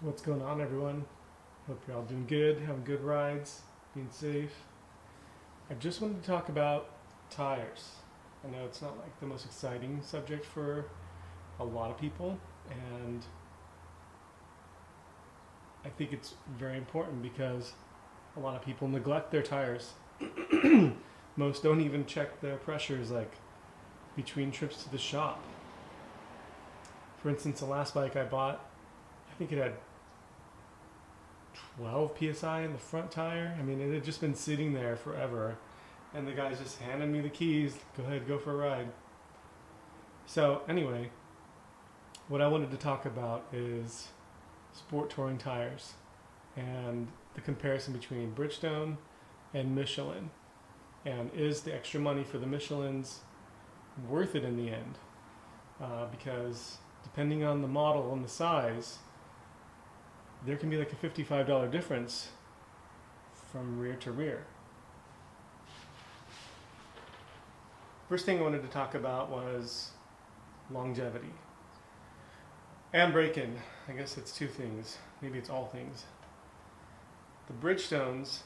What's going on, everyone? Hope you're all doing good, having good rides, being safe. I just wanted to talk about tires. I know it's not like the most exciting subject for a lot of people, and I think it's very important because a lot of people neglect their tires. Most don't even check their pressures like between trips to the shop. For instance, the last bike I bought, I think it had 12 psi in the front tire. I mean, it had just been sitting there forever, and the guys just handed me the keys. Go ahead, go for a ride. So anyway, what I wanted to talk about is sport touring tires and the comparison between Bridgestone and Michelin, and is the extra money for the Michelins worth it in the end? Because depending on the model and the size, there can be like a $55 difference from rear to rear. First thing I wanted to talk about was longevity and break-in. I guess it's two things. Maybe it's all things. The Bridgestones,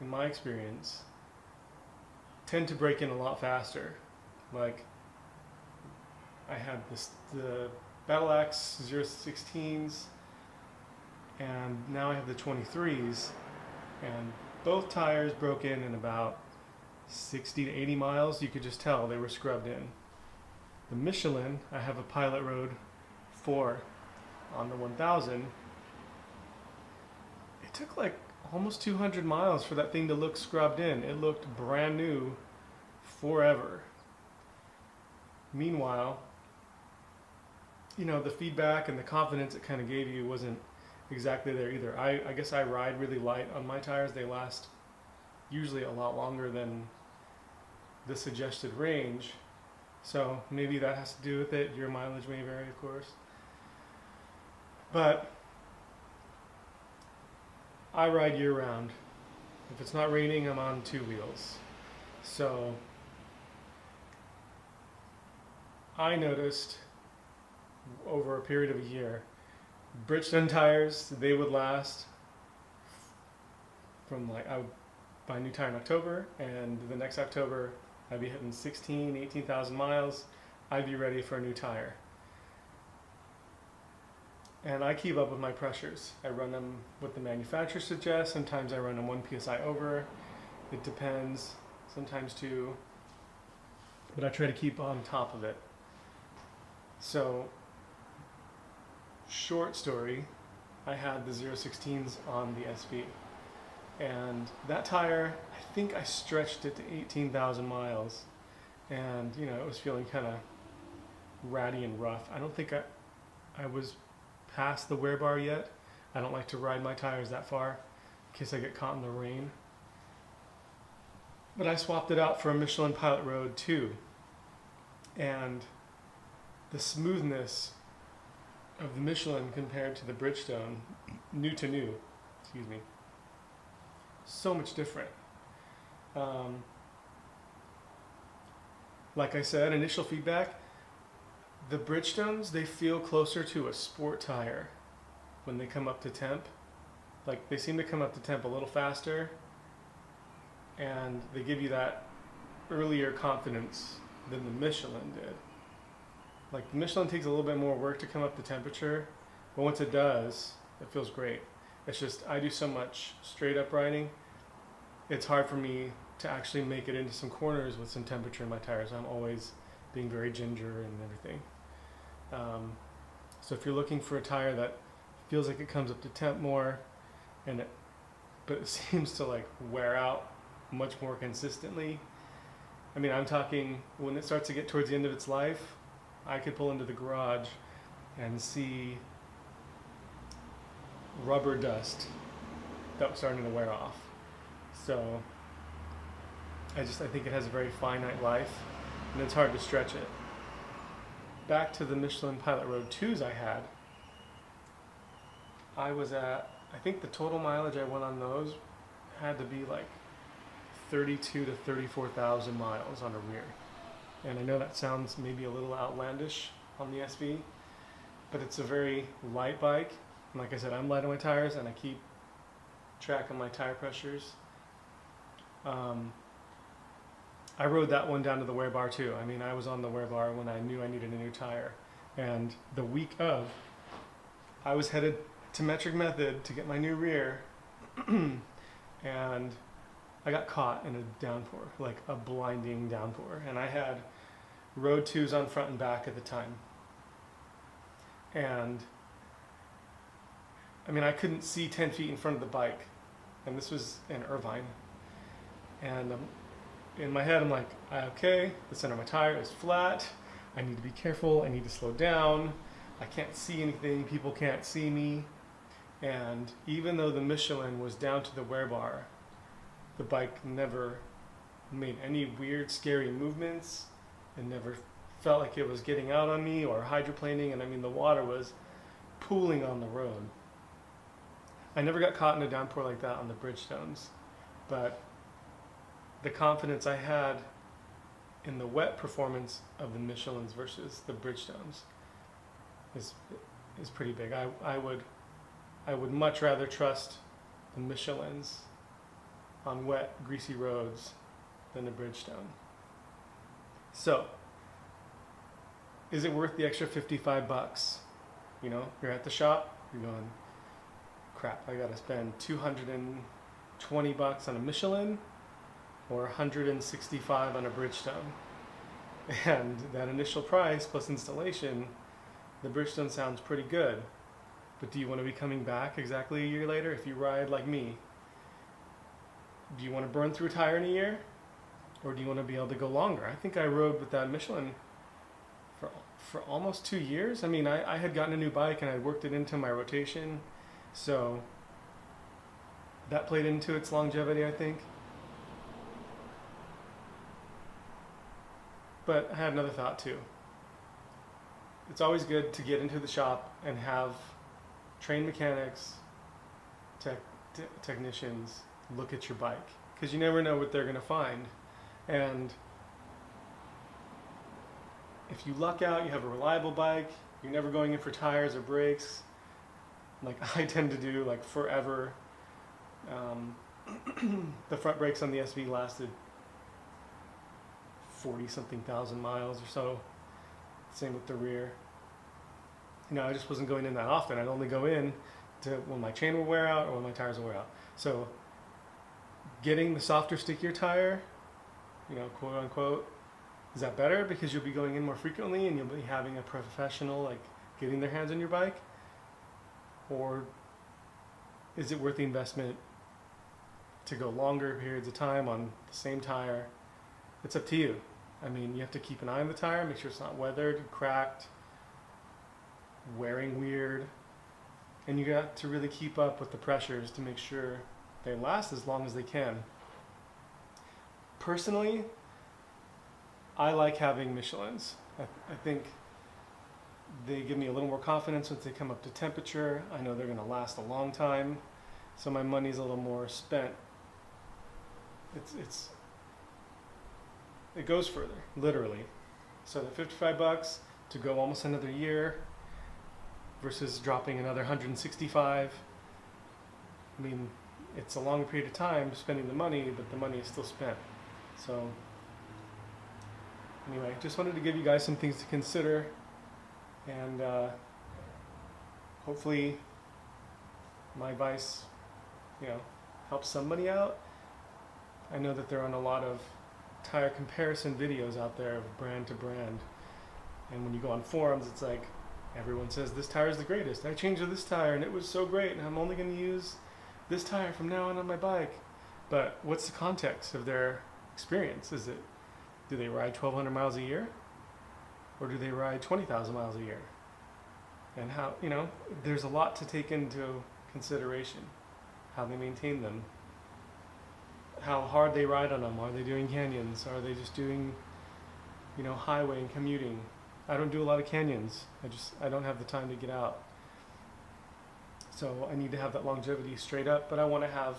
in my experience, tend to break in a lot faster. Like, I had the Battlax 016s, and now I have the 23s, and both tires broke in about 60 to 80 miles. You could just tell they were scrubbed in. The Michelin, I have a Pilot Road 4 on the 1000. It took like almost 200 miles for that thing to look scrubbed in. It looked brand new forever. Meanwhile, you know, the feedback and the confidence it kind of gave you wasn't exactly there either. I guess I ride really light on my tires. They last usually a lot longer than the suggested range. So maybe that has to do with it. Your mileage may vary, of course. But I ride year round. If it's not raining, I'm on two wheels. So I noticed over a period of a year, Bridgestone tires, they would last from I would buy a new tire in October, and the next October I'd be hitting 18,000 miles. I'd be ready for a new tire. And I keep up with my pressures. I run them what the manufacturer suggests. Sometimes I run them 1 psi over. It depends. Sometimes 2. But I try to keep on top of it. So, short story, I had the 016s on the SV. And that tire, I think I stretched it to 18,000 miles. And, you know, it was feeling kind of ratty and rough. I don't think I was past the wear bar yet. I don't like to ride my tires that far in case I get caught in the rain. But I swapped it out for a Michelin Pilot Road 2. And the smoothness of the Michelin compared to the Bridgestone, new to new, so much different. Like I said, initial feedback, the Bridgestones, they feel closer to a sport tire when they come up to temp. Like, they seem to come up to temp a little faster, and they give you that earlier confidence than the Michelin did. Like, the Michelin takes a little bit more work to come up to temperature, but once it does, it feels great. It's just, I do so much straight up riding, it's hard for me to actually make it into some corners with some temperature in my tires. I'm always being very ginger and everything. So if you're looking for a tire that feels like it comes up to temp more, but it seems to like wear out much more consistently. I mean, I'm talking when it starts to get towards the end of its life, I could pull into the garage and see rubber dust that was starting to wear off. So I think it has a very finite life, and it's hard to stretch it. Back to the Michelin Pilot Road 2s I had, I was at, I think the total mileage I went on those had to be like 32 to 34,000 miles on a rear. And I know that sounds maybe a little outlandish on the SV, but it's a very light bike. And like I said, I'm light on my tires and I keep track of my tire pressures. I rode that one down to the wear bar too. I mean, I was on the wear bar when I knew I needed a new tire. And the week of, I was headed to Metric Method to get my new rear. And I got caught in a downpour, like a blinding downpour. And I had Road 2s on front and back at the time. And I mean, I couldn't see 10 feet in front of the bike. And this was in Irvine. And in my head, I'm like, okay, the center of my tire is flat. I need to be careful. I need to slow down. I can't see anything. People can't see me. And even though the Michelin was down to the wear bar, the bike never made any weird, scary movements. It never felt like it was getting out on me or hydroplaning. And I mean, the water was pooling on the road. I never got caught in a downpour like that on the Bridgestones, but the confidence I had in the wet performance of the Michelins versus the Bridgestones is pretty big. I would much rather trust the Michelins on wet, greasy roads than the Bridgestone. So, is it worth the extra $55? You know, you're at the shop, you're going, crap, I gotta spend $220 on a Michelin or $165 on a Bridgestone. And that initial price plus installation, the Bridgestone sounds pretty good. But do you want to be coming back exactly a year later if you ride like me? Do you want to burn through a tire in a year? Or do you want to be able to go longer? I think I rode with that Michelin for almost 2 years. I mean, I had gotten a new bike and I worked it into my rotation. So that played into its longevity, I think. But I had another thought too. It's always good to get into the shop and have trained mechanics, technicians look at your bike, because you never know what they're going to find. And if you luck out, you have a reliable bike, you're never going in for tires or brakes, like I tend to do, like forever. The front brakes on the SV lasted 40-something thousand miles or so. Same with the rear. You know, I just wasn't going in that often. I'd only go in to when my chain will wear out or when my tires will wear out. So getting the softer, stickier tire, you know, quote unquote, is that better because you'll be going in more frequently and you'll be having a professional like getting their hands on your bike? Or is it worth the investment to go longer periods of time on the same tire? It's up to you. I mean, you have to keep an eye on the tire, make sure it's not weathered, cracked, wearing weird, and you got to really keep up with the pressures to make sure they last as long as they can. Personally, I like having Michelins. I think they give me a little more confidence once they come up to temperature. I know they're going to last a long time, so my money's a little more spent. It goes further, literally. So the $55 to go almost another year versus dropping another $165. I mean, it's a long period of time spending the money, but the money is still spent. So anyway, just wanted to give you guys some things to consider, and hopefully my advice, you know, helps somebody out. I know that there are a lot of tire comparison videos out there of brand to brand, and when you go on forums, it's like everyone says this tire is the greatest. I changed to this tire and it was so great, and I'm only going to use this tire from now on my bike. But what's the context of their experience? Do they ride 1,200 miles a year, or do they ride 20,000 miles a year? And how, you know, there's a lot to take into consideration. How they maintain them, how hard they ride on them. Are they doing canyons? Are they just doing, you know, highway and commuting? I don't do a lot of canyons. I don't have the time to get out. So I need to have that longevity straight up, but I want to have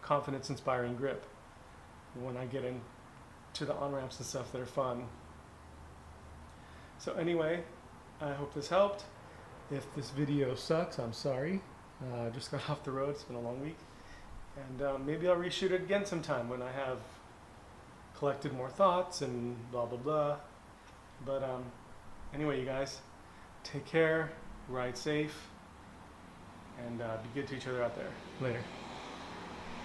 confidence inspiring grip when I get into the on-ramps and stuff that are fun. So anyway, I hope this helped. If this video sucks, I'm sorry. Just got off the road. It's been a long week. And maybe I'll reshoot it again sometime when I have collected more thoughts and blah, blah, blah. But anyway, you guys, take care, ride safe, and be good to each other out there. Later.